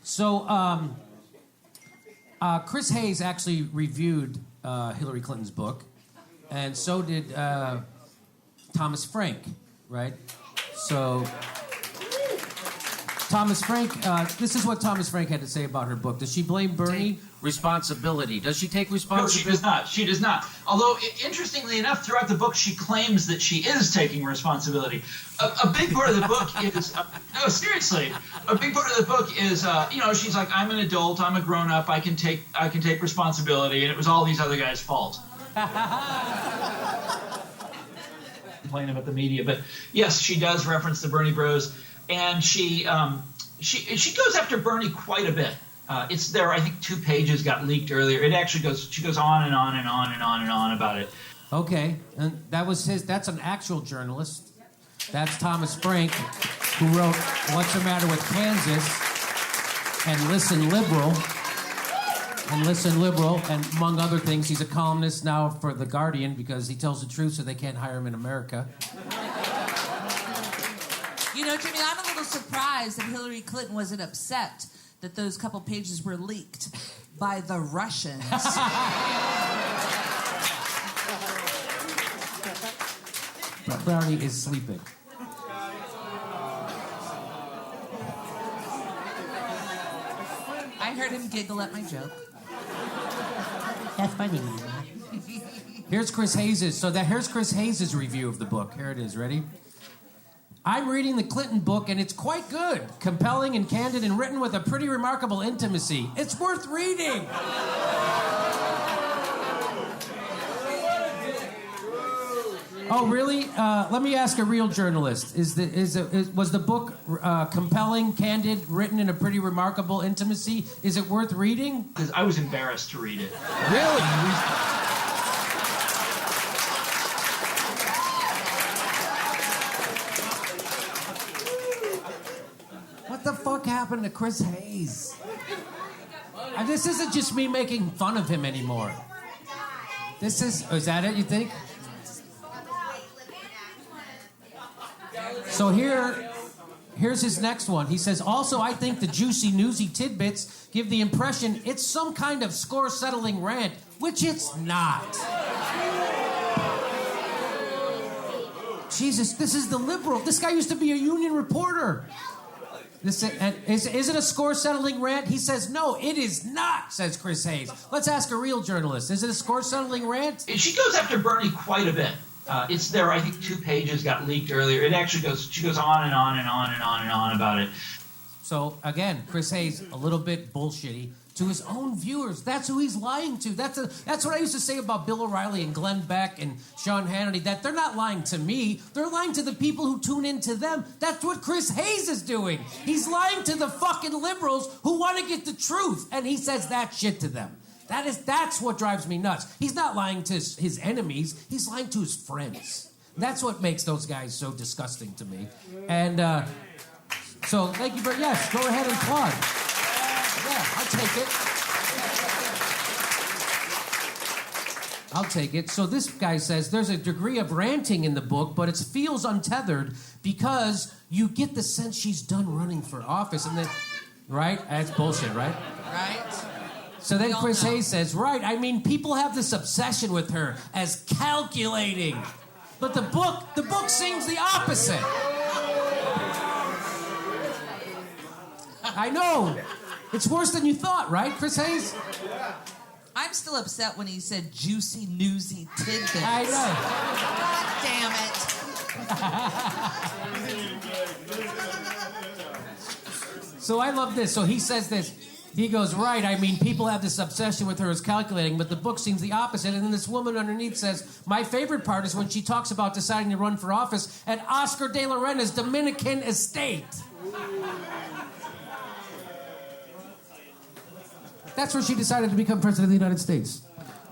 So, Chris Hayes actually reviewed Hillary Clinton's book, and so did Thomas Frank, right? So, Thomas Frank, this is what Thomas Frank had to say about her book. Does she blame Bernie? Responsibility. Does she take responsibility? No, she does not. She does not. Although, interestingly enough, throughout the book, she claims that she is taking responsibility. A big part of the book is, no, seriously, a big part of the book is, she's like, I'm an adult, I'm a grown-up, I can take responsibility, and it was all these other guys' fault. Complaining about the media, but yes, she does reference the Bernie Bros, and she goes after Bernie quite a bit. It's there. I think 2 pages got leaked earlier. It actually goes. She goes on and on and on and on and on about it. Okay, and that was his. That's an actual journalist. That's Thomas Frank, who wrote "What's the Matter with Kansas" and "Listen Liberal," and among other things, he's a columnist now for The Guardian because he tells the truth, so they can't hire him in America. You know, Jimmy, I'm a little surprised that Hillary Clinton wasn't upset that those couple pages were leaked by the Russians. Brownie is sleeping. I heard him giggle at my joke. That's funny. Here's Chris Hayes's. Here's Chris Hayes's review of the book. Here it is. Ready? I'm reading the Clinton book, and it's quite good. Compelling and candid and written with a pretty remarkable intimacy. It's worth reading. Oh, really? Let me ask a real journalist. Was the book compelling, candid, written in a pretty remarkable intimacy? Is it worth reading? Because I was embarrassed to read it. Really? What the fuck happened to Chris Hayes? This isn't just me making fun of him anymore. Is that it, you think? So here's his next one. He says, also, I think the juicy, newsy tidbits give the impression it's some kind of score-settling rant, which it's not. Jesus, this is the liberal. This guy used to be a union reporter. Is it a score-settling rant? He says, no, it is not, says Chris Hayes. Let's ask a real journalist. Is it a score-settling rant? She goes after Bernie quite a bit. It's there. I think 2 pages got leaked earlier. It actually goes. She goes on and on and on and on and on about it. So again, Chris Hayes, a little bit bullshitty to his own viewers. That's who he's lying to. That's what I used to say about Bill O'Reilly and Glenn Beck and Sean Hannity. That they're not lying to me. They're lying to the people who tune in to them. That's what Chris Hayes is doing. He's lying to the fucking liberals who want to get the truth, and he says that shit to them. That's what drives me nuts. He's not lying to his enemies. He's lying to his friends. That's what makes those guys so disgusting to me. And so thank you very yes. Go ahead and plug. Yeah, I'll take it. So this guy says there's a degree of ranting in the book, but it feels untethered because you get the sense she's done running for office, and then right? That's bullshit, right? Right. So then Chris Hayes says, right, I mean, people have this obsession with her as calculating. But the book sings the opposite. I know. It's worse than you thought, right, Chris Hayes? I'm still upset when he said juicy, newsy tidbits. I know. God damn it. So I love this. So he says this. He goes, right, I mean, people have this obsession with her as calculating, but the book seems the opposite. And then this woman underneath says, my favorite part is when she talks about deciding to run for office at Oscar de la Renta's Dominican estate. That's where she decided to become president of the United States.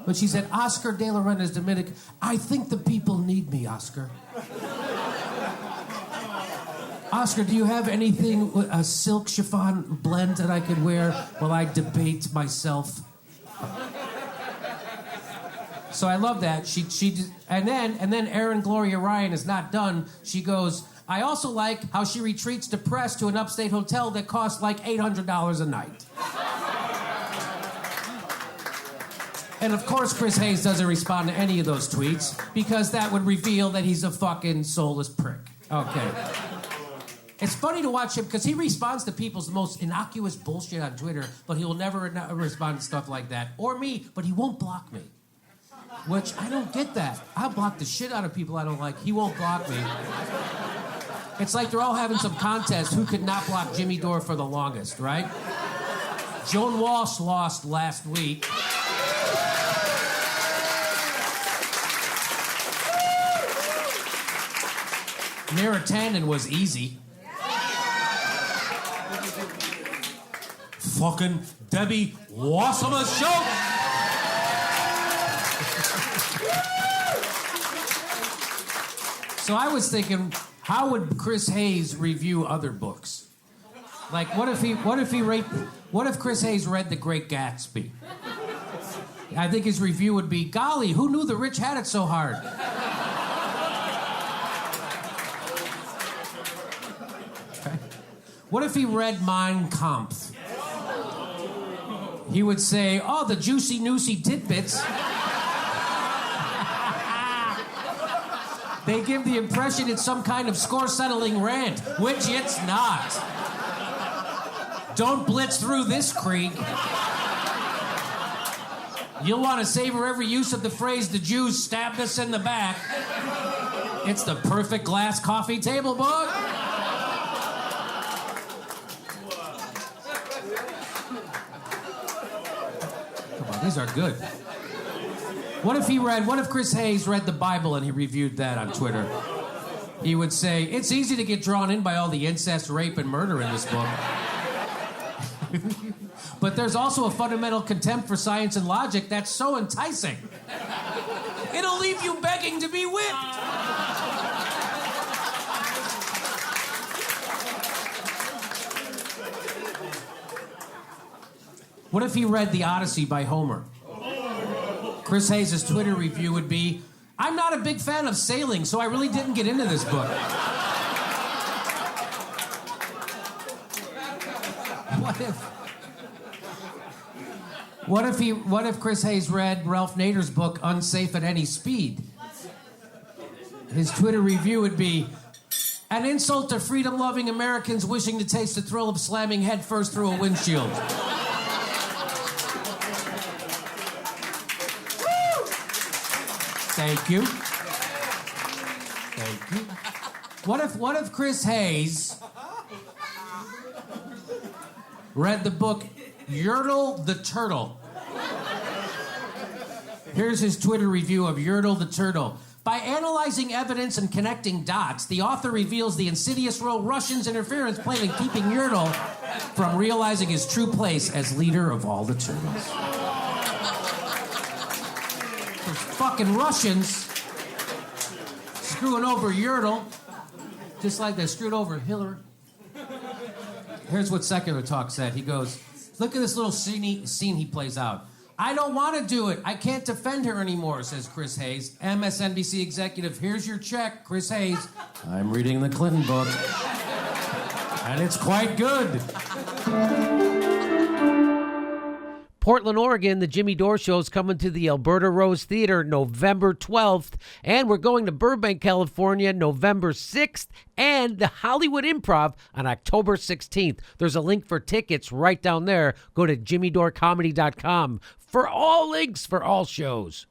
When she said, Oscar de la Renta's Dominican, I think the people need me, Oscar. Oscar, do you have anything, a silk chiffon blend that I could wear while I debate myself? So I love that. And then Erin Gloria Ryan is not done. She goes, I also like how she retreats depressed to an upstate hotel that costs like $800 a night. And of course, Chris Hayes doesn't respond to any of those tweets because that would reveal that he's a fucking soulless prick. Okay. It's funny to watch him because he responds to people's most innocuous bullshit on Twitter, but he will never respond to stuff like that. Or me, but he won't block me. Which, I don't get that. I'll block the shit out of people I don't like. He won't block me. It's like they're all having some contest who could not block Jimmy Dore for the longest, right? Joan Walsh lost last week. Mara Tannen was easy. Fucking Debbie Wassama show. So I was thinking, how would Chris Hayes review other books? Like, what if Chris Hayes read The Great Gatsby? I think his review would be, golly, who knew the rich had it so hard? Okay. What if he read Mein Kampf? He would say, oh, the juicy-noosey tidbits. They give the impression it's some kind of score-settling rant, which it's not. Don't blitz through this creek. You'll want to savor every use of the phrase, the Jews stabbed us in the back. It's the perfect glass coffee table book. Come on, these are good. What if Chris Hayes read the Bible and he reviewed that on Twitter? He would say, it's easy to get drawn in by all the incest, rape, and murder in this book. But there's also a fundamental contempt for science and logic that's so enticing. It'll leave you begging to be whipped. What if he read The Odyssey by Homer? Chris Hayes' Twitter review would be, I'm not a big fan of sailing, so I really didn't get into this book. What if Chris Hayes read Ralph Nader's book, Unsafe at Any Speed? His Twitter review would be, an insult to freedom-loving Americans wishing to taste the thrill of slamming headfirst through a windshield. Thank you. Thank you. What if Chris Hayes read the book Yertle the Turtle? Here's his Twitter review of Yertle the Turtle. By analyzing evidence and connecting dots, the author reveals the insidious role Russians' interference played in keeping Yertle from realizing his true place as leader of all the turtles. Those fucking Russians screwing over Yertle, just like they screwed over Hillary. Here's what Secular Talk said. He goes, look at this little scene he plays out. I don't want to do it. I can't defend her anymore, says Chris Hayes. MSNBC executive, here's your check, Chris Hayes. I'm reading the Clinton book. And it's quite good. Portland, Oregon, the Jimmy Dore Show is coming to the Alberta Rose Theater November 12th. And we're going to Burbank, California, November 6th. And the Hollywood Improv on October 16th. There's a link for tickets right down there. Go to jimmydorecomedy.com for all links for all shows.